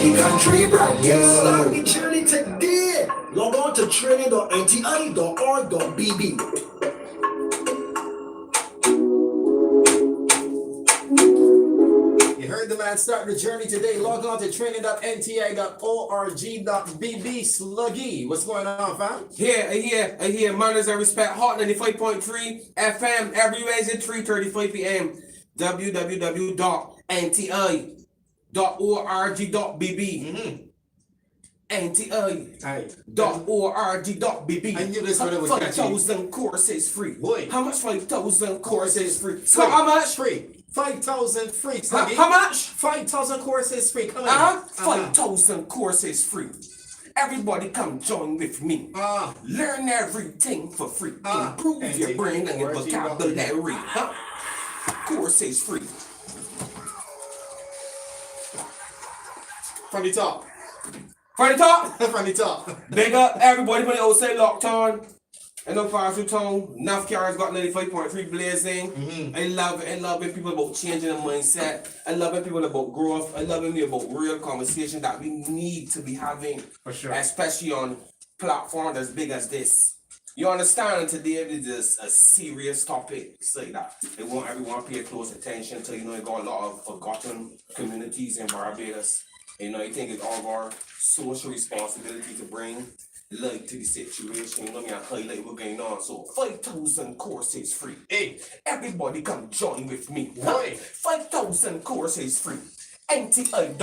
the country brand new. Start the journey today. Log on to training.nti.org.bb. You heard the man start the journey today. Log on to training.nti.org.bb. Sluggy, what's going on, fam? Here, manners and respect. Hot 95.3 FM every Wednesday, 3:35 p.m. www.nti.org.bb. NTI.org.bb. I knew this one was catchy. 5,000 courses free. Boy. How much 5,000 courses free? So how much? Free. 5,000 free. Sluggy. How much? 5,000 courses free. Come on. 5,000 courses free. Everybody come join with me. Learn everything for free. Improve your brain and your vocabulary. Courses free. From the top. From the top. From the top. Big up everybody when they all say locked on. I know Parcel Town, North Carolina's got 95.3 blazing. I love it. I love it. People about changing the mindset. I love it. People about growth. I love it about real conversation that we need to be having. For sure. Especially on platforms as big as this. You understand? Today is just a serious topic. It's like that. They want everyone to pay close attention to, you know, you got a lot of forgotten communities in Barbados. You know, I think it's all of our social responsibility to bring light to the situation. You know, I highlight what's going on. So 5,000 courses free. Hey, everybody come join with me. 5,000 courses free. NTI.org.bb.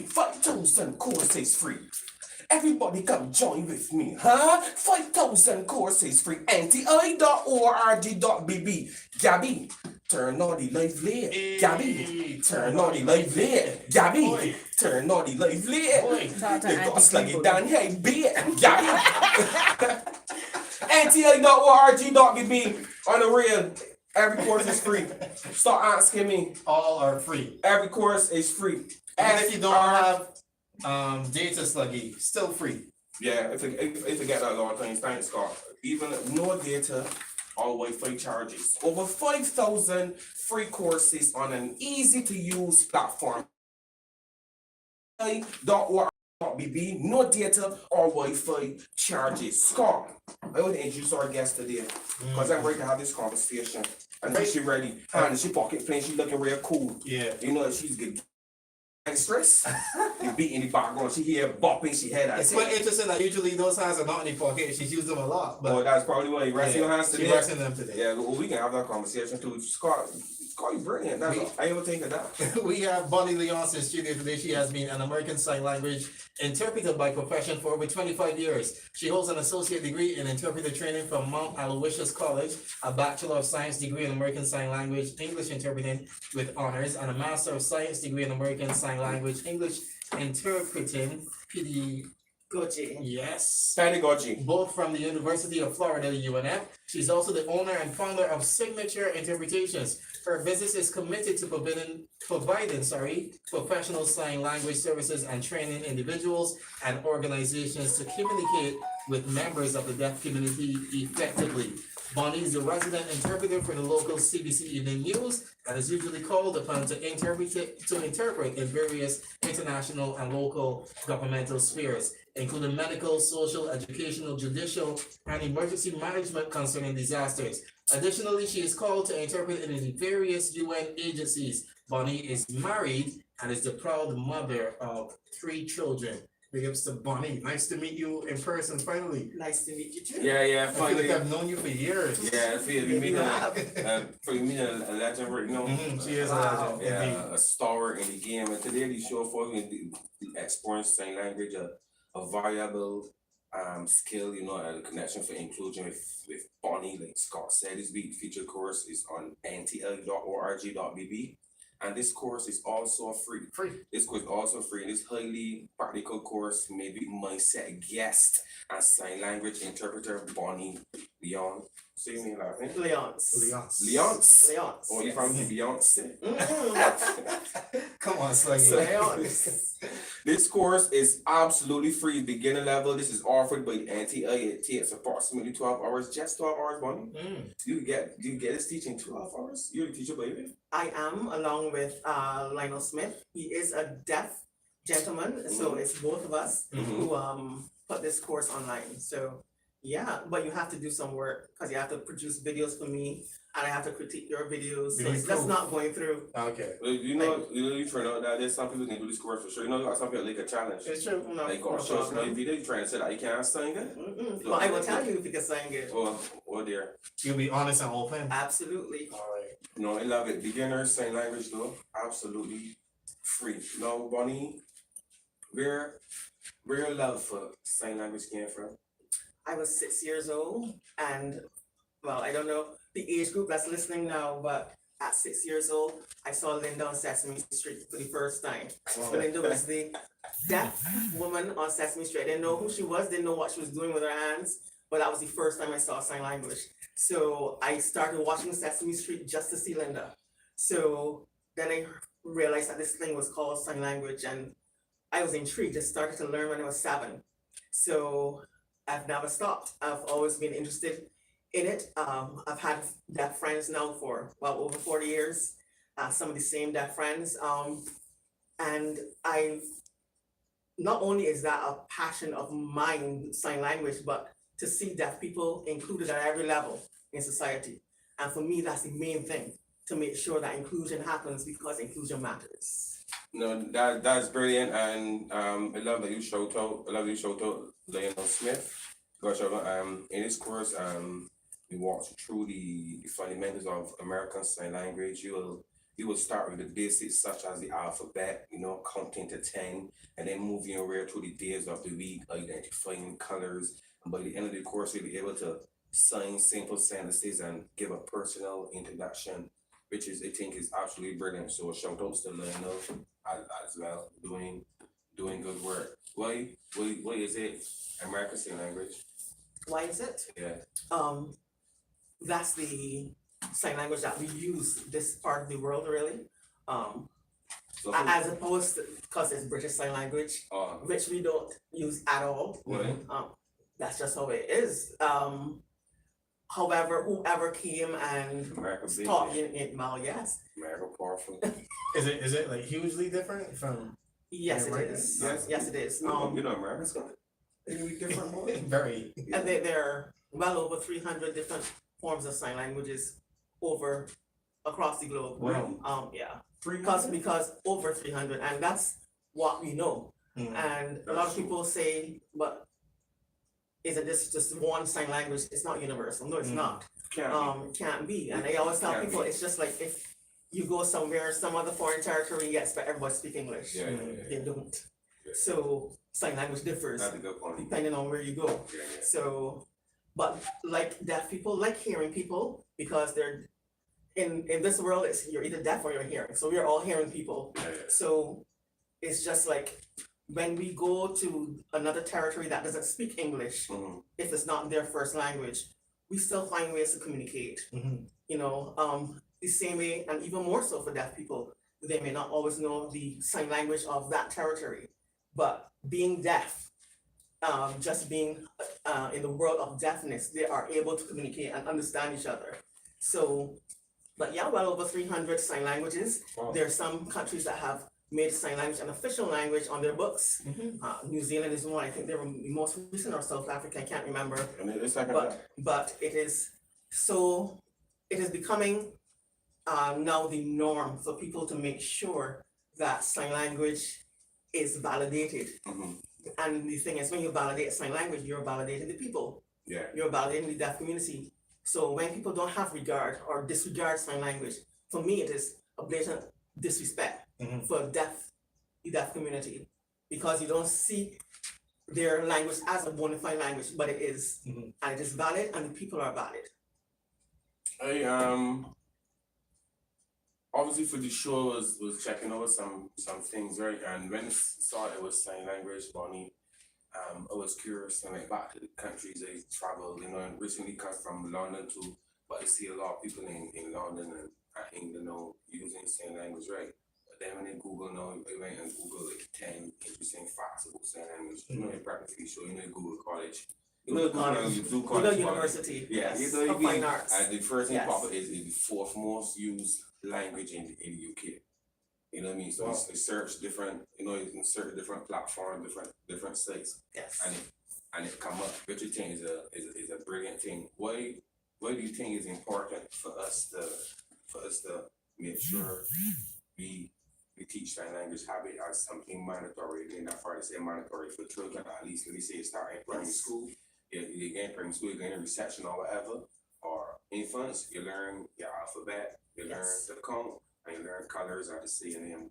5,000 courses free. Everybody come join with me, 5,000 courses free. NTI.org.bb. Gabby, turn on the live lit. Gabby, turn on the live lit. Gabby, turn on the live lit. They got sluggy down here, bit. Gabby. NTI.org.bb. On the real, every course is free. Start asking me. All are free. Every course is free. And if you don't have data, Sluggy, still free. Yeah, if you get that a lot of things, thanks God. Even no data or Wi-Fi charges. Over 5,000 free courses on an easy to use platform. .org.bb, no data or Wi-Fi charges. Scott, I want to introduce our guest today because I'm ready to have this conversation. I know she's ready. And she pocket playing, she's looking real cool. Yeah. You know, she's good. Stress. You beat in the background. She here bopping. She head. It's quite interesting that usually those hands are not in the pocket. She's used them a lot. But that's probably why you resting your hands today. She's resting them today. Yeah, well, we can have that conversation too. Scott, you brilliant. That's all. I even think of that. We have Bonnie Leonce in studio today. She has been an American Sign Language interpreter by profession for over 25 years. She holds an associate degree in interpreter training from Mount Aloysius College, a Bachelor of Science degree in American Sign Language, English interpreting with honors, and a Master of Science degree in American Sign Language, English interpreting, Pedagogy. Yes. Pedagogy. Both from the University of Florida, UNF. She's also the owner and founder of Signature Interpretations. Her business is committed to providing professional sign language services and training individuals and organizations to communicate with members of the deaf community effectively. Bonnie is the resident interpreter for the local CBC Evening News and is usually called upon to interpret in various international and local governmental spheres, including medical, social, educational, judicial, and emergency management concerning disasters. Additionally, she is called to interpret in the various UN agencies. Bonnie is married and is the proud mother of 3 children. Big ups to Bonnie. Nice to meet you in person finally. Nice to meet you too. Yeah, I feel like I've known you for years. Yeah, I feel you mean a legend, you know. She is a legend. Yeah, a star in the game. And today the show for you exploring sign language, a variable skill, you know, and a connection for inclusion with Bonnie. Like Scott said, this week feature course is on nti.org.bb. And this course is also free. This course is also free. This highly practical course made with mindset guest and sign language interpreter Bonnie Leonce. Say me laughing. Leonce. Oh, you from Beyonce? Come on, Sluggy. Leonce. This course is absolutely free, beginner level. This is offered by the NTI. It takes approximately 12 hours, just 12 hours, Bonnie. Do you get this teaching 12 hours? You're a teacher, baby? I am, along with Lionel Smith. He is a deaf gentleman, so it's both of us who put this course online. So yeah, but you have to do some work because you have to produce videos for me and I have to critique your videos. So it's just not going through. Okay. Well, you turn out that there's some people can do this course for sure. You know, like some people like a challenge. It's true. No, Like, no gosh, show problem. my video, you trying to say that you can't sing it? Well, I will tell you if you can sing it. Oh dear. You'll be honest and open. Absolutely. All right. No, I love it. Beginner sign language though, absolutely free. No, Bonnie, where your love for sign language came from? I was 6 years old, and well, I don't know the age group that's listening now, but at 6 years old, I saw Linda on Sesame Street for the first time. Linda was the deaf woman on Sesame Street. I didn't know who she was, didn't know what she was doing with her hands, but that was the first time I saw sign language. So I started watching Sesame Street just to see Linda. So then I realized that this thing was called sign language, and I was intrigued. I started to learn when I was 7. So I've never stopped. I've always been interested in it. I've had deaf friends now for over 40 years. Some of the same deaf friends. And I've not only is that a passion of mine, sign language, but to see deaf people included at every level in society. And for me, that's the main thing, to make sure that inclusion happens because inclusion matters. No, that's brilliant, and I love that you showed out. I love that you showed out Leonce Smith. Gosh, in this course, we walked through the fundamentals of American Sign Language. You will start with the basics such as the alphabet, counting to 10, and then moving your way through the days of the week, identifying colors. And by the end of the course, you'll be able to sign simple sentences and give a personal introduction, which I think is absolutely brilliant. So shout outs to Lionel as well, doing good work. Why is it American Sign Language? Why is it? Yeah. That's the sign language that we use this part of the world really. As opposed to, because it's British Sign Language, which we don't use at all. Right. That's just how it is. However, whoever came and taught it, well, yes. America powerful. Is it like hugely different from? Yes, it American? is. Yes. Yes, it is. America's got it. Different more. Very. And there are well over 300 different forms of sign languages across the globe. Wow. Yeah. 300? Because over 300, and that's what we know. And a lot of people say, but isn't this just one sign language? It's not universal. No, it's not. Can't be. And I always tell people, it's just like if you go somewhere, some other foreign territory, you expect everybody to speak English. Yeah. They don't. Yeah. So sign language differs That's a good point. depending on where you go. Yeah. So, but like deaf people, like hearing people, because they're in this world, you're either deaf or you're hearing. So we're all hearing people. Yeah. So it's just like when we go to another territory that doesn't speak English, if it's not their first language, we still find ways to communicate. The same way, and even more so for deaf people, they may not always know the sign language of that territory, but being deaf, just being in the world of deafness, they are able to communicate and understand each other. So, but yeah, well over 300 sign languages. Wow. There are some countries that have made sign language an official language on their books. New Zealand is one. I think they were most recent, or South Africa. I can't remember. And it's like But it is becoming now the norm for people to make sure that sign language is validated. And the thing is, when you validate sign language, you're validating the people. Yeah. You're validating the deaf community. So when people don't have regard or disregard sign language, for me it is a blatant disrespect for the deaf community, because you don't see their language as a bona fide language, but it is, and it is valid, and the people are valid. Obviously for the show was checking over some things, right? And when I saw it was sign language, Bonnie, I was curious and back to the countries I traveled, and recently come from London too, but I see a lot of people in London and England using sign language, right? But then when I Google I went and Google 10 interesting photography, so you Google college. You Google college. you do You go college. university. Yeah, Yes. you Of fine arts. and the first thing Yes. pop up is the fourth most used language in the UK. You know what I mean? So Wow. you search different, you can search different platforms, different sites, Yes. and it come up. Which you think is a brilliant thing. Why do you think is important for us to make sure we teach sign language habit as something mandatory? Again, that's why I say mandatory for children, at least let me say start in primary Yes. school. You get in primary school, you get in reception or whatever, or infants, you learn your alphabet, you learn Yes. the count, and you learn colors at the C and M.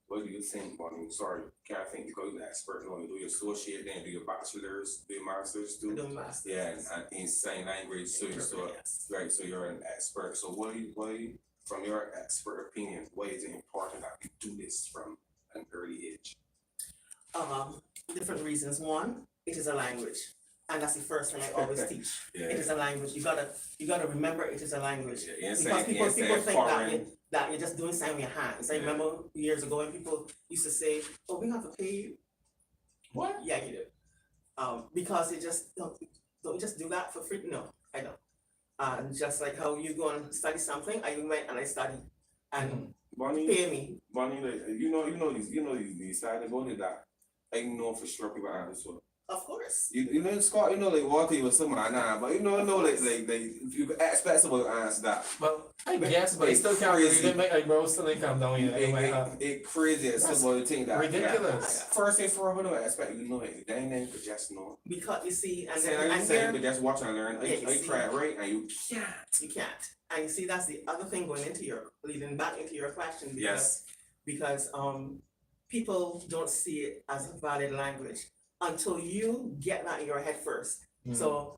What do you think, Bonnie? Sorry, can't think because you're an expert. No, you do your associate, then do your bachelor's, do your master's, We do do masters. yeah, and in sign language. So Yes. right, so you're an expert. So why, from your expert opinion, why is it important that we do this from an early age? Different reasons. One, it is a language. And that's the first thing I always teach. Yeah, It is a language. You gotta remember it is a language. yeah, Because people think that you're just doing sign with your hands. I Yeah. remember years ago when people used to say, "Oh, we have to pay you." What? Yeah, you do. Because it just don't you just do that for free? No, I don't. Just like how you go and study something, I went and I studied and Bonnie, pay me. like, these side of only that I know for sure people answer. Of course. You know, Scott, like Walter was somebody now, but like if you expect someone to answer that. Well, I guess, but it still can't really Crazy. make like bro still income down here. It crazy as That's somebody think that. ridiculous. First and foremost, I expect it. They ain't could just know. Because you see, and Say then like and you here but just watch and learn. Yeah, you I see. try it right and you can't. you can't. And you see, that's the other thing going into leading back into your question. Because people don't see it as a valid language until you get that in your head first. So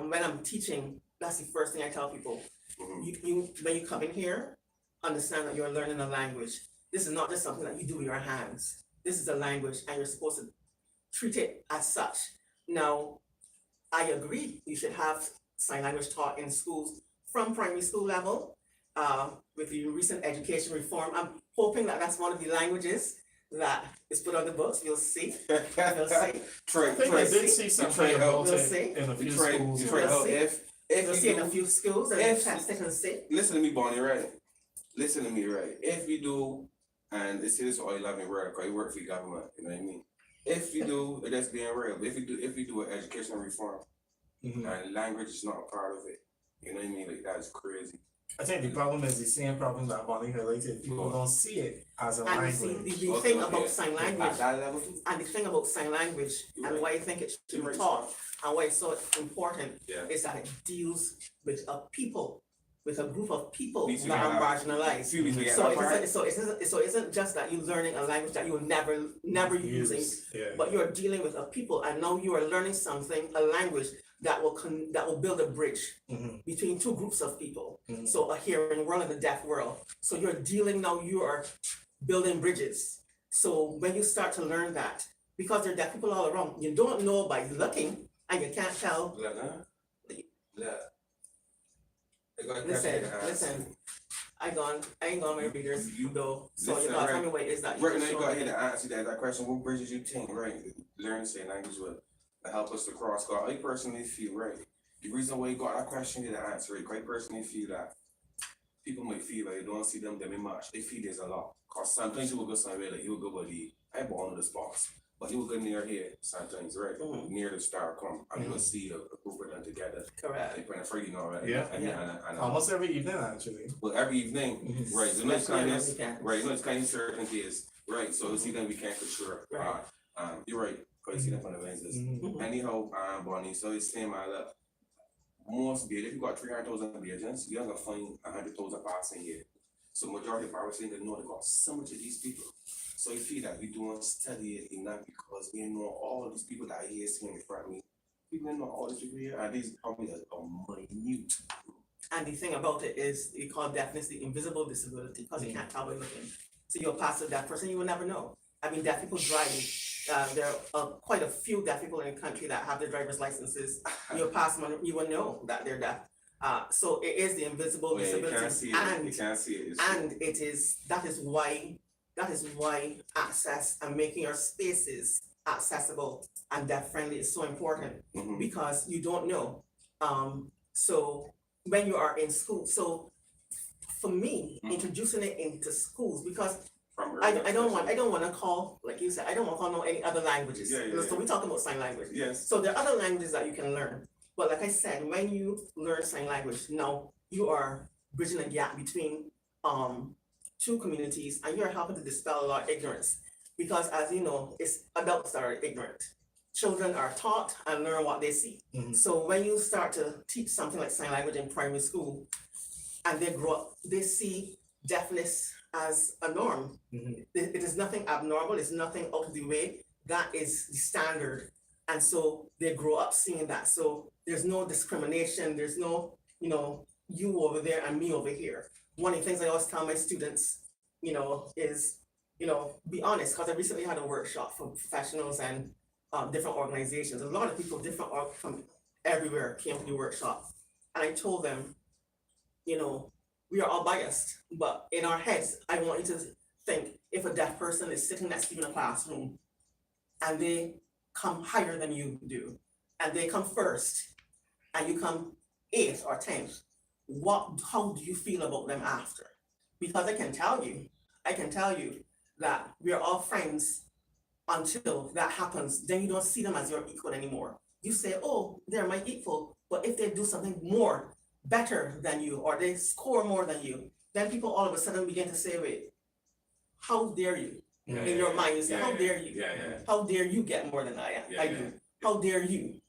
when I'm teaching, that's the first thing I tell people. You when you come in here, understand that you're learning a language. This is not just something that you do with your hands. This is a language and you're supposed to treat it as such. Now, I agree, you should have sign language taught in schools from primary school level. With the recent education reform, I'm hoping that that's one of the languages that is put on the books. We'll see. We'll see. I think I did see something about We'll it see. in a few If We'll see in a you do, few schools and if- test it and see. listen to me, Bonnie, right? Listen to me, right? If you do, and this is all you love me, right? Because you work for the government, you know what I mean? If you do, that's being real. If you do an educational reform and language is not a part of it, you know what I mean? Like that's crazy. I think the problem is the same problem that Bonnie highlighted. People don't see it as a And you see, language. the thing about sign At language, that level too. and the thing about sign language, and why I think it should be taught, and why it's so important, Yeah. is that it deals with a people, with a group of people These that are people marginalized. Few people get So that part. it isn't just that you're learning a language that you will never using, Yeah. but you're dealing with a people, and now you are learning something, a language that will build a bridge between two groups of people. So a hearing world and a deaf world. So you are building bridges. So when you start to learn that, because there are deaf people all around, you don't know by looking and you can't tell. Look, huh? Look. They got a question to ask. Listen. I ain't gone my readers, You- though. So listen, you gotta right. tell me what is that. Right now, you got here to answer that question. What bridges you think, right? Learn sign language will help us to cross. Cause I personally feel, right, the reason why you got that question to answer it, I personally feel that people might feel like you don't see them very much. They feel there's a lot. Cause sometimes you will go somewhere like you will go by I born on the spots. But you will go near here sometimes, right? Near the star come and you will see a group of them together. Correct. They put a free, right? Yeah. And Almost every evening, actually. well, every evening, right? You know, it's kind of Weekends. right. You know, it's kind of certain days, right? So you see them, we can't for sure. Right. You're right. Cause you see them from the lenses. Anyhow, Bonnie. So it's same. Look, most bid, if you got 300,000 agents, you're gonna find 100,000 passing here. So majority of our saying they know they got so much of these people. So you feel that we don't study it enough because we know all of these people that are here sitting in front of me. People know all these people here, and these probably a minute group. And the thing about it is, we call deafness the invisible disability, because you can't tell by looking. So you'll pass a deaf person, you will never know. I mean, deaf people driving, there are quite a few deaf people in the country that have their driver's licenses. You'll pass them, and you will know that they're deaf. So it is the invisible You disability, can't see it. You can't see it. that is why access and making your spaces accessible and deaf friendly is so important Mhm. because you don't know. So when you are in school, so for me, Mhm. introducing it into schools, because From I early don't want, I accession. don't wanna call, like you said, I don't wanna call no any other languages. Yeah, yeah, So yeah. we're talking about sign language. Yes. So there are other languages that you can learn. But like I said, when you learn sign language, now you are bridging a gap between two communities and you're helping to dispel a lot of ignorance. Because as you know, it's adults that are ignorant. Children are taught and learn what they see. Mhm. So when you start to teach something like sign language in primary school and they grow up, they see deafness as a norm. Mhm. It is nothing abnormal, it's nothing out of the way. That is the standard. And so they grow up seeing that. So there's no discrimination, there's no, you over there and me over here. One of the things I always tell my students, is, be honest, because I recently had a workshop for professionals and different organizations. A lot of people, from everywhere came to the workshop. And I told them, we are all biased, but in our heads, I want you to think if a deaf person is sitting next to you in a classroom and they come higher than you do, and they come first, and you come eighth or tenth, how do you feel about them after? Because I can tell you that we are all friends until that happens. Then you don't see them as your equal anymore. You say, oh, they're my equal, but if they do something more better than you or they score more than you, then people all of a sudden begin to say, wait, how dare you? In your mind, you say, how dare you? Yeah. How dare you get more than I Yeah, do? How dare you?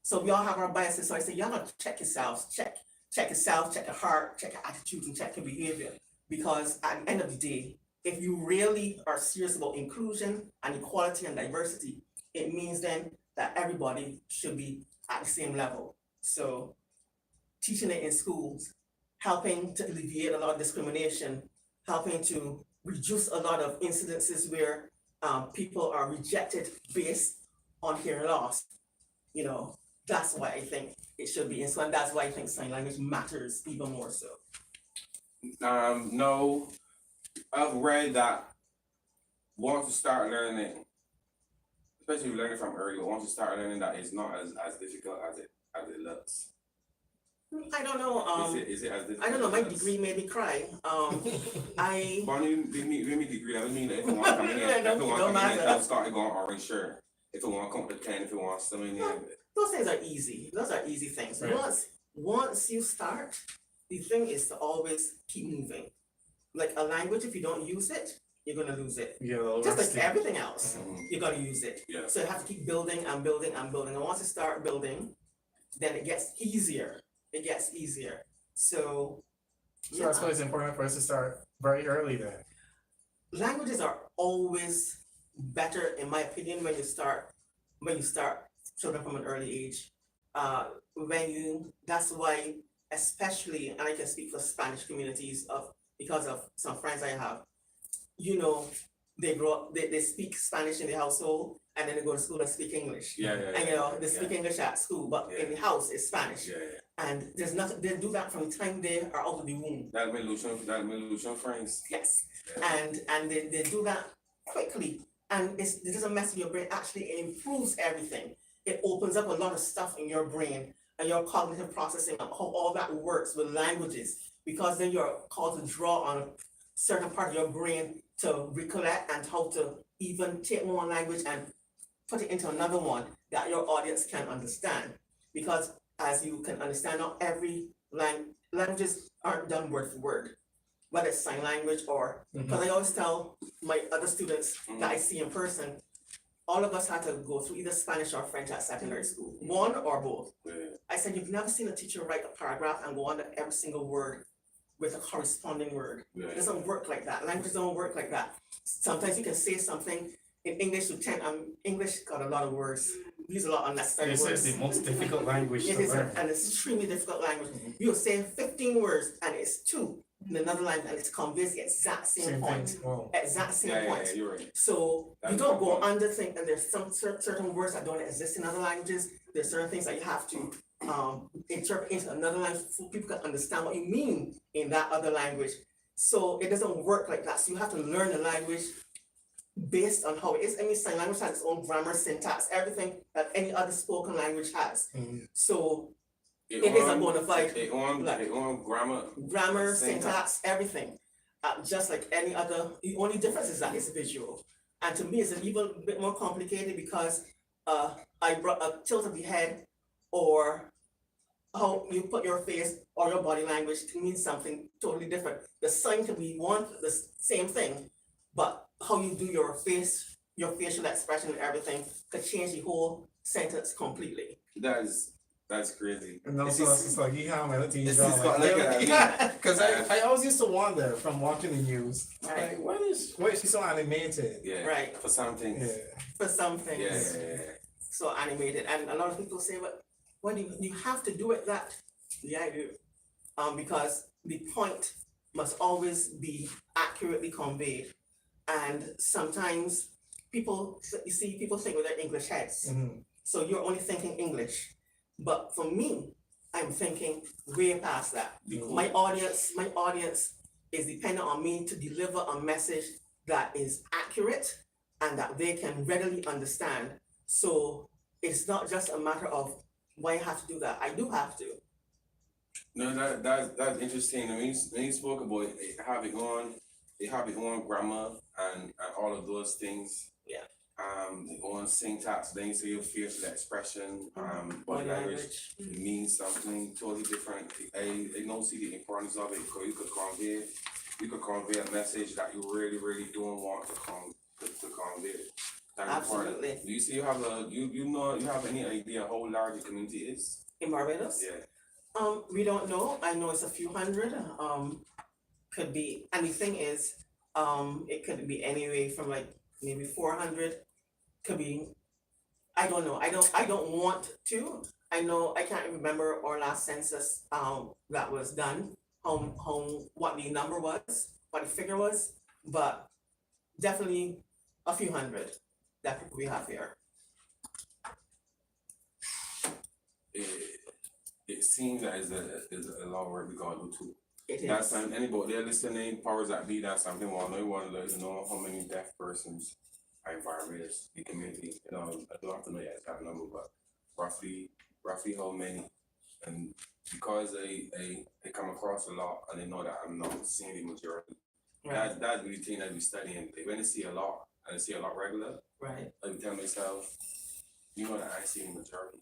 So we all have our biases. So I say, y'all gotta check yourselves, check yourself, check your heart, check your attitude, and check your behavior. Because at the end of the day, if you really are serious about inclusion and equality and diversity, it means then that everybody should be at the same level. So teaching it in schools, helping to alleviate a lot of discrimination, helping to reduce a lot of incidences where people are rejected based on hearing loss. That's why I think it should be in school, and that's why I think sign language matters even more so. No, I've read that once you start learning, especially if you learn it from early, once you start learning that it's not as difficult as it looks. I don't know. Is it as difficult? I don't know. My as it looks? degree made me cry. I But when me degree, I mean that if you want to come in here, if you want to come in here and start going orange shirt, if you want to come with 10, if you want something in here. those things are easy. Those are easy things. Right. Once you start, the thing is to always keep moving. Like a language, if you don't use it, you're gonna lose it. Yeah, Just like everything else, Mhm. you're gonna use it. Yeah. So you have to keep building and building and building. And once you start building, then it gets easier. It gets easier. So So that's why it's important for us to start very early then. languages are always better, in my opinion, when you start children from an early age. That's why, especially, and I can speak for Spanish communities because of some friends I have, they grow up, they speak Spanish in the household and then they go to school and speak English. Yeah. And they speak English at school, but in the house it's Spanish. Yeah. And there's nothing, they do that from the time they are out of the womb. That Lucian friends. Yes. Yeah. And they do that quickly. And it doesn't mess with your brain, actually it improves everything. It opens up a lot of stuff in your brain and your cognitive processing of how all that works with languages. Because then you're called to draw on a certain part of your brain to recollect and how to even take one language and put it into another one that your audience can understand. Because as you can understand, not every languages aren't done word for word, whether it's sign language or, because I always tell my other students that I see in person, all of us had to go through either Spanish or French at secondary school, one or both. Yeah. I said, you've never seen a teacher write a paragraph and go under every single word with a corresponding word. Yeah. It doesn't work like that. Languages don't work like that. Sometimes you can say something in English to 10, English got a lot of words. We use a lot of unnecessary This words. is the most difficult language It to is learn. an extremely difficult language. You'll say 15 words and it's 2 in another language and it conveys the exact same Same point. thing. Wow. Exact same Yeah, point. you're right. So That's you don't my go point. under things, and there's some certain words that don't exist in other languages. There's certain things that you have to interpret into another language so people can understand what you mean in that other language. So it doesn't work like that. So you have to learn the language based on how it is. Any sign language has its own grammar, syntax, everything that any other spoken language has. Mhm. So it is a bona fide It on grammar. grammar, Syntax. syntax, everything. Just like any other, the only difference is that it's visual. And to me, it's a little bit more complicated because I brought a tilt of the head or how you put your face or your body language means something totally different. The sign can be the same thing, but how you do your face, your facial expression and everything could change the whole sentence completely. That's crazy. And It's also, just- it's like, how am I looking it's at just got like a- Because I always used to wonder from watching the news, Right. like, why is she so animated? Yeah. Right. For some things. Yeah. For some things. Yeah. So animated, and a lot of people say, "But why do you have to do it that?" Yeah, I do. Because the point must always be accurately conveyed, and sometimes people think with their English heads. Mhm. So you're only thinking English, but for me, I'm thinking way past that. Mhm. My audience is dependent on me to deliver a message that is accurate and that they can readily understand. So it's not just a matter of why I have to do that. I do have to. No, that's interesting. When you spoke about it, they have it on grammar and all of those things. Yeah. On syntax, then you say your facial expression, body language. It means something totally different. I don't see the importance of it because you could convey a message that you really, really don't want to convey. That's Absolutely. important. Do you see you have any idea how large the community is? In Barbados? Yeah. We don't know. I know it's a few hundred. Could be, and the thing is, it could be anyway from like maybe 400. Could be, I don't know. I don't want to. I know I can't remember our last census that was done. What the number was, what the figure was, but definitely a few hundred that we have here. It seems that is a lot of work we gotta do too. It That's is. something anybody they're listening, powers that be, that's something we want to let you know how many deaf persons are in Barbados, the community. I don't have to know the exact number, but roughly how many. And because they come across a lot and they know that I'm not seeing the majority. Right. That's the thing that we studying. When they see a lot and they see a lot regular, Right. I tell myself, you know that I see the majority.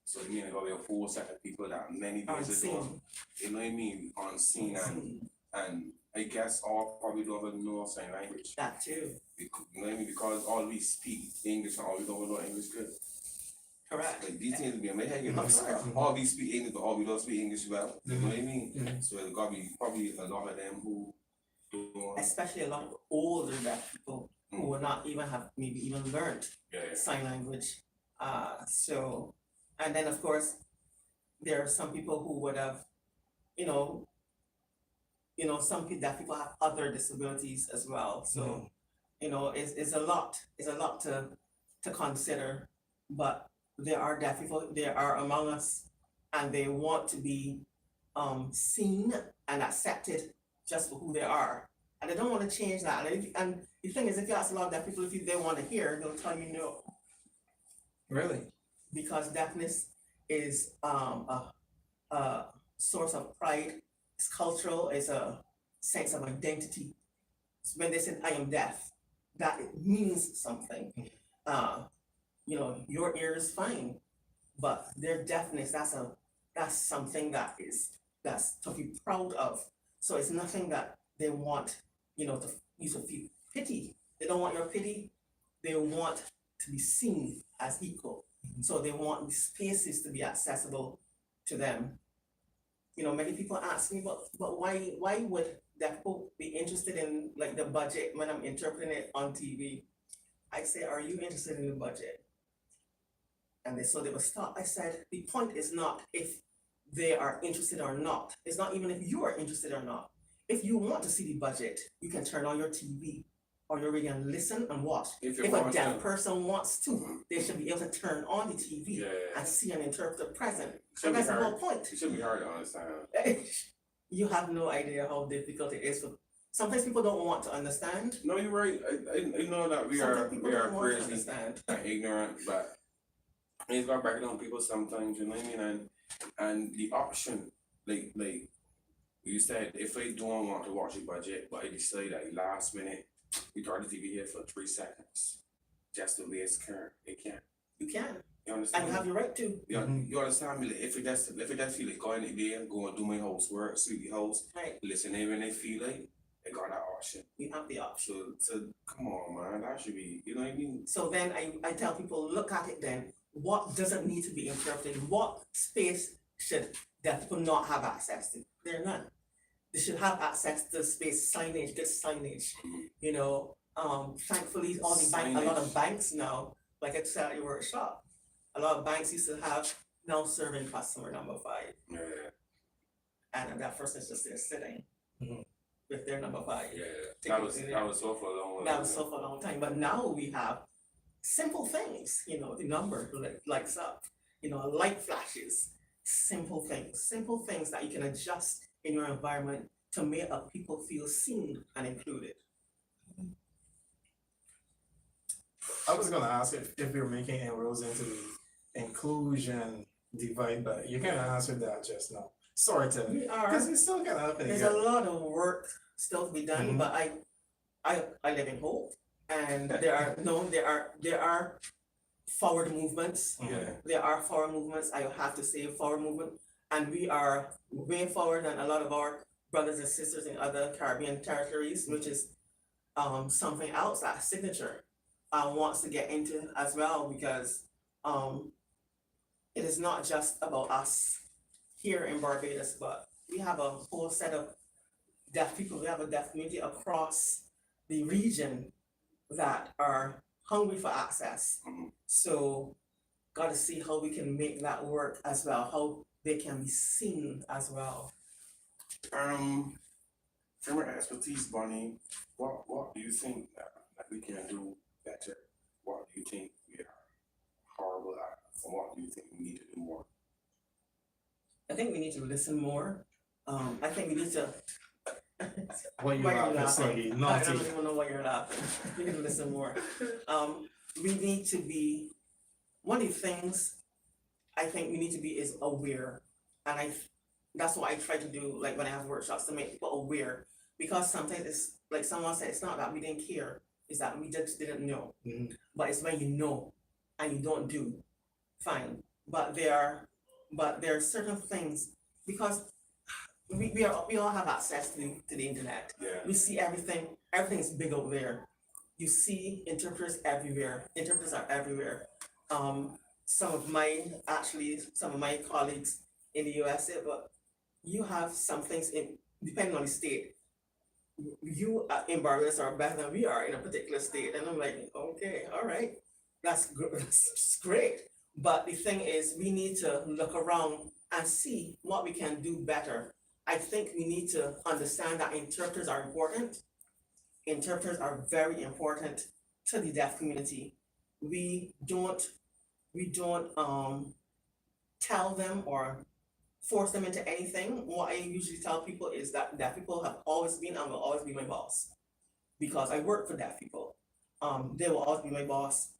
So it means there's gonna be a whole set of people that many days ago, Unseen. you know what I mean, on scene Unseen. and I guess all probably don't even know sign language. That too. You know what I mean? Because all we speak English and all we don't know English good. Correct. Like these things be in my head, you know, all we speak English but all we don't speak English well. You know what I mean? Mhm. So there's gotta be probably a lot of them who don't Especially a lot of older deaf people who will not even have maybe even learned sign language. So, and then of course, there are some people who would have, some deaf people have other disabilities as well. So, it's a lot to consider. But there are deaf people, they are among us, and they want to be seen and accepted just for who they are. And they don't want to change that. And the thing is, if you ask a lot of deaf people if they want to hear, they'll tell you no. Really? Because deafness is a source of pride, it's cultural, it's a sense of identity. So when they say I am deaf, that it means something. Your ear is fine, but their deafness, that's something that's to be proud of. So it's nothing that they want, you to feel pity. They don't want your pity, they want to be seen as equal. So they want the spaces to be accessible to them. Many people ask me, but why would deaf people be interested in like the budget when I'm interpreting it on TV? I say, are you interested in the budget? And they would stop. I said, the point is not if they are interested or not. It's not even if you are interested or not. If you want to see the budget, you can turn on your TV or your radio and listen and watch. If a deaf person wants to, they should be able to turn on the TV and see an interpreter present. So that's the whole point. It should be hard to understand. You have no idea how difficult it is for sometimes people don't want to understand. No, you're right. I know that we Sometimes people are don't want to crazy understand. and ignorant, but it's got back down people sometimes, you know what I mean? And the option, like you said, if I don't want to watch the budget, but I decide at the last minute, we turn the TV here for 3 seconds, just the way it's current, it can't. You can, You and understand? you have your right to. You understand me? Like, if it just feel like going in there, go and do my housework, sweep the house, Right, listen in when they feel like, I got that option. you have the option. So come on, man, that should be, you know what I mean? So then I tell people, look at it then. What doesn't need to be interpreted? What space should deaf people not have access to? There are none. They should have access to space signage, good signage. You know, thankfully, all the a lot of banks now, like I said at your workshop, a lot of banks used to have now serving customer number 5, Yeah, and that person is just there sitting Mhm. with their number 5. yeah. Taking That was so for a long That was so for a long time, but now we have simple things, you know, the number lights up, you know, light flashes, simple things that you can adjust in your environment to make people feel seen and included. I was gonna ask if we're making inroads into the inclusion divide, but you kind of answered that just now. Sort of, We are, because we still kind of there's a lot of work still to be done, Mhm. but I live in hope, and there are forward movements. Yeah. There are forward movements, I have to say forward movement, and we are way forward than a lot of our brothers and sisters in other Caribbean territories, which is something else that Signature wants to get into as well, because it is not just about us here in Barbados, but we have a whole set of deaf people, we have a deaf community across the region that are hungry for access. Mhm. So gotta see how we can make that work as well, how they can be seen as well. From your expertise, Bonnie, what do you think that we can do better? What do you think we are horrible at? And what do you think we need to do more? I think we need to listen more. I think we need to. What you Why laughing, laughing? Sluggy? I Naughty. don't even know why you're laughing. We need to listen more. We need to be, one of the things I think we need to be is aware. And that's what I try to do, like when I have workshops, to make people aware. Because sometimes it's, like someone said, it's not that we didn't care, it's that we just didn't know. Mhm. But it's when you know and you don't do, fine. But there are certain things, because we all have access to the internet. Yeah. We see everything is big out there. You see interpreters everywhere, interpreters are everywhere. Some of my colleagues in the US say, but you have some things depending on the state. You in Barbados are better than we are in a particular state, and I'm like, okay, all right, that's great. But the thing is, we need to look around and see what we can do better. I think we need to understand that interpreters are important. Interpreters are very important to the deaf community. We don't tell them or force them into anything. What I usually tell people is that deaf people have always been and will always be my boss, because I work for deaf people. They will always be my boss.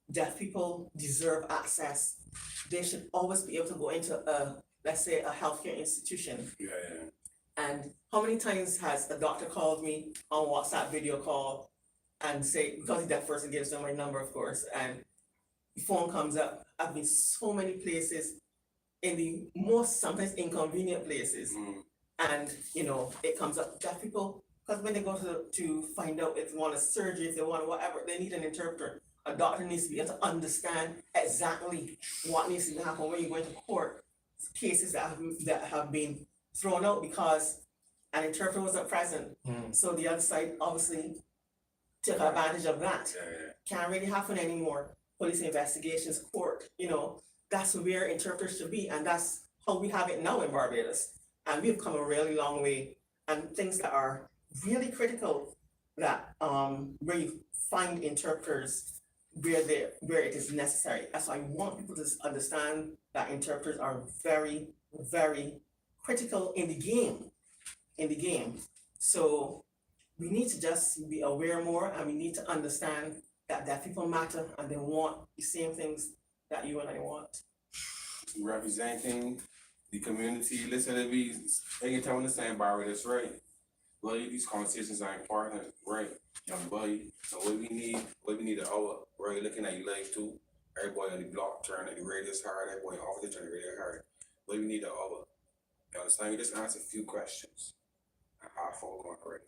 Deaf people deserve access. They should always be able to go into let's say a healthcare institution. Yeah. And how many times has a doctor called me on WhatsApp video call and say, because the deaf person gives them my number, of course, and the phone comes up. I've been so many places, in the most sometimes inconvenient places, Mm. and you know, it comes up, deaf people, because when they go to find out if they want a surgery, if they want whatever, they need an interpreter. A doctor needs to be able to understand exactly what needs to happen when you go into court. Cases that have been thrown out because an interpreter wasn't present. Mm. So the other side obviously took advantage of that. Yeah. Can't really happen anymore. Police investigations, court, you know, that's where interpreters should be, and that's how we have it now in Barbados. And we've come a really long way, and things that are really critical, that where you find interpreters where it is necessary. That's why I want people to understand that interpreters are very, very critical in the game. So we need to just be aware more, and we need to understand that deaf people matter and they want the same things that you and I want. Representing the community, listen to me, anytime the same bar with us, right? Well, these conversations are important, right? Young buddy, so what we need an hour, right? Looking at your life too. Everybody on the block turn at the radius hard, everybody off the turn the radius hard. What we need an hour. You understand? You just answer a few questions. How far gone already?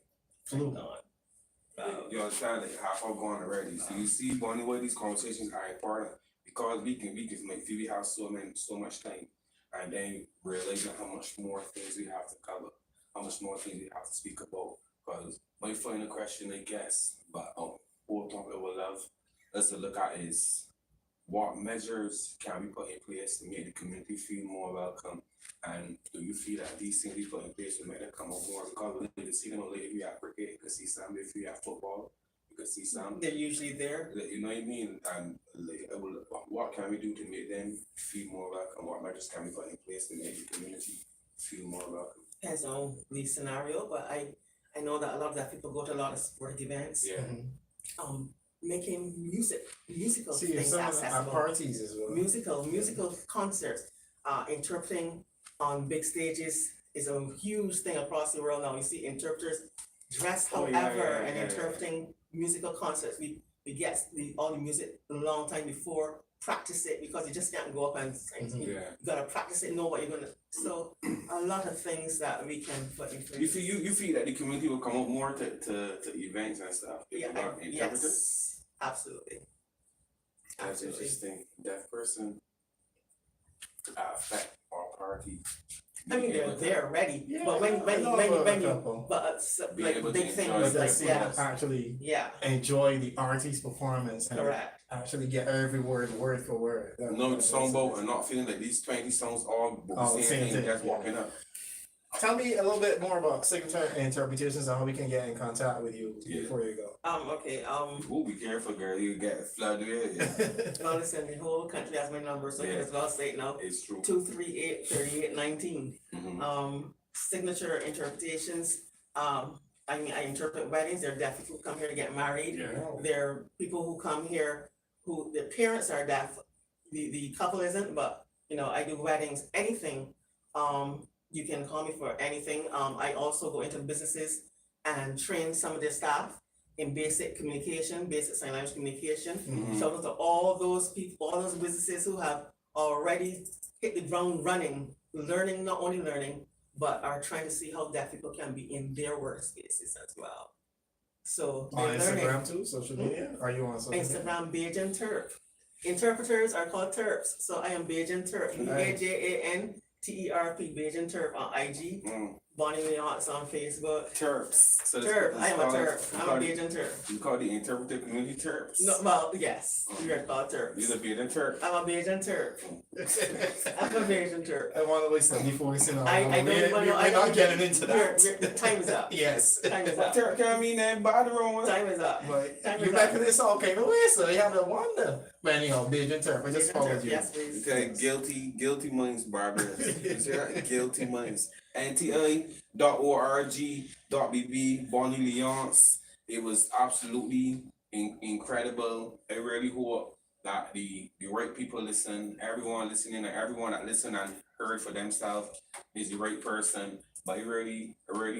Thank God. You understand? Like how far gone already? So you see, one way these conversations are important because we can make we have so much time, and then realizing how much more things we have to cover, how much more things we have to speak about. Because my final question, I guess, but what topic I would love us to look at is what measures can we put in place to make the community feel more welcome? And do you feel that these things we put in place will make them come up more? Because we can see them later if we have cricket, you can see some if we have football, you can see some. They're usually there. You know what I mean? And what can we do to make them feel more welcome? What measures can we put in place to make the community feel more welcome? Depends on the scenario, but I know that a lot of that people go to a lot of sport events. Yeah. Making musical See, things some of the accessible. parties as well. Musical concerts, interpreting on big stages is a huge thing across the world now. You see interpreters dressed Oh, however yeah, and yeah. interpreting musical concerts. We get all the music a long time before, practice it because you just can't go up and sing. Mhm. You Yeah. gotta practice it, know what you're gonna. So a lot of things that we can put in place. You feel that the community will come up more to events and stuff? If you got interpreters? Yes, absolutely. That's Absolutely. interesting. Deaf person affect our party. I mean, they're ready, Yeah, but when I know about a you, couple. but Being like able to big enjoy things But the like they yeah, actually yeah, enjoy the artist's performance and correct. actually get every word for word. No songboat and not feeling like these 20 songs all Oh, same thing, just yeah. walking up. Tell me a little bit more about signature interpretations and how we can get in contact with you Yeah. before you go. Okay, Ooh, be careful, girl. You get flooded with it. well, listen, the whole country has my number, so Yeah. here's what I'll say it now. It's true. 238-3819. Mhm. Signature interpretations. I mean, I interpret weddings. There are deaf people who come here to get married. Yeah. There are people who come here who their parents are deaf. The couple isn't, but you know, I do weddings, anything. You can call me for anything. I also go into businesses and train some of their staff in basic communication, basic sign language communication. Mhm. Shout out to all those people, all those businesses who have already hit the ground running, learning, not only learning, but are trying to see how deaf people can be in their workspaces as well. So On they're learning. Instagram too, social media? Are you on social media? Instagram, Bajan Terp. Interpreters are called Terps, so I am Bajan Terp, BAJANTERP, Bajan Terp on IG, Bonnie Leonce on Facebook. Terps. So Terp, I am a Terp, You I'm call a it- Bajan Terp. You call the interpretive community Terps. No, well, yes, we are called Terps. You're the Bajan Terp. I'm a Bajan Terp, I'm a Bajan Terp. I want to listen before we sit down. I don't even know. We're not getting into that. The time is up. Yes. Time is But up. Terp can mean that body wrong. Time is up. But Time you is back up. in this all came away, so you have to wonder. But anyhow, Bajan Turf, I just Bajan followed Terp, you. yes, please. Okay, guilty minds, Barbara. You see that? Guilty minds. NTI.org.bb, Bonnie Leonce. It was absolutely incredible. I really hope that the right people listen, everyone listening, and everyone that listened and heard for themselves is the right person. But I really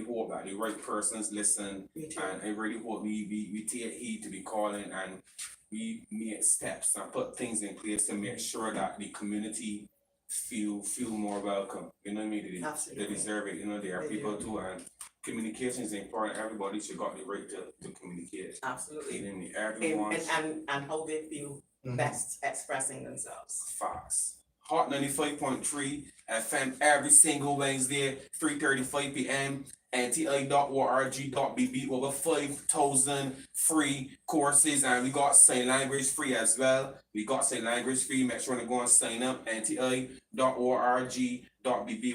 hope that the right persons listen, Me too. and I really hope we take heed to the calling and we make steps and put things in place to make sure that the community feel more welcome. You know what I mean? They Absolutely. deserve it. You know, they are They people do. too, and communication is important. Everybody should got the right to communicate. Absolutely. You know what I mean? And, Everyone and how they feel Mhm. best expressing themselves. fast. Hot 95.3 FM every single Wednesday, 3:35 p.m. NTI.org.bb, over 5,000 free courses, and we got sign language free as well. We got sign language free. Make sure to go and sign up. NTI.org.bb.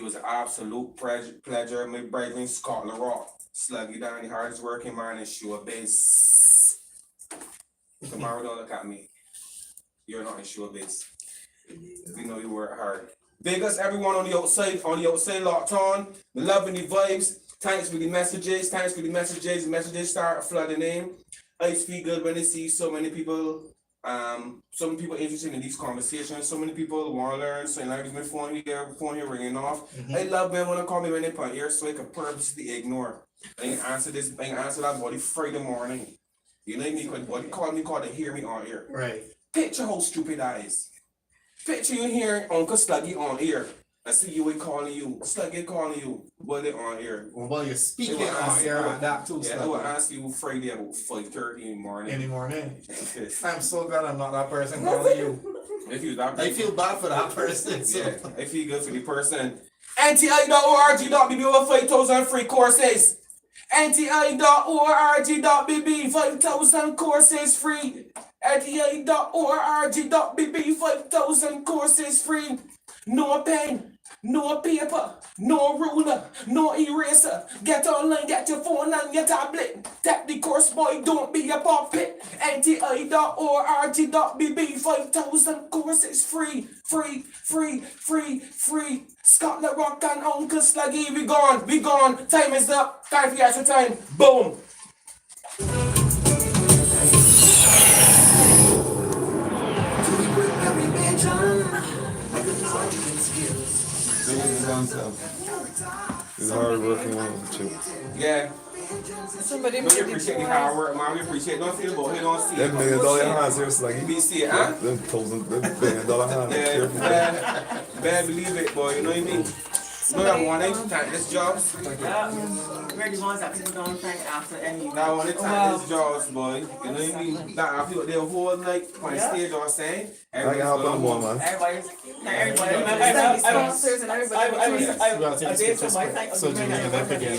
was an absolute pleasure. My brethren, Scott LaRock, slug you down, the hardest working man in show biz. Tomorrow, don't look at me. You're not in show biz. We know you work hard. Big us everyone on the outside locked on, loving the vibes. Thanks for the messages. The messages start flooding in. I feel good when I see so many people. Some people interested in these conversations. So many people want to learn. So like my phone here ringing off. I love when they call me when they put ear so I can purposely ignore. I can answer that body Friday morning. You know what I mean? Because body call to hear me on ear. Right. Picture how stupid that is. Picture you hearing Uncle Sluggy on ear. I see you calling you. Sluggy calling you. But they on ear. Well, you're speaking They will on ask air you- with that too, Yeah, I will ask you Friday about 5:30 in the morning. in the morning. I'm so glad I'm not that person calling you. If you that I feel bad for that person. So. yeah, I feel good for the person. NTI.org.bb over 5,000 free courses. NTI.org.bb 5,000 courses free. NTI.org.bb 5,000 courses free. No pen, no paper, no ruler, no eraser. Get online, get your phone and your tablet. Tap the course, boy, don't be a puppet. NTI.org.bb 5,000 courses free. Free. Scotland Rock and Uncle Sluggy, we gone. Time is up. Time for your time. Boom. He's hard working one too. Yeah. Somebody We appreciate the hard work, man. We appreciate. Don't feel about it. Don't see it. Them $1 million hands here, Sluggy. You see it, huh? Them $1 million hands. Yeah, Careful. bad believe it, boy. You know what I mean? No, that one ain't thank this jobs. We're the ones that people don't thank after any. That one ain't thank this jobs, boy. You know what I mean? That I feel they whole night on the stage or saying. I can help them more, man. Everybody's. I don't. We gotta take this picture so Julian up again.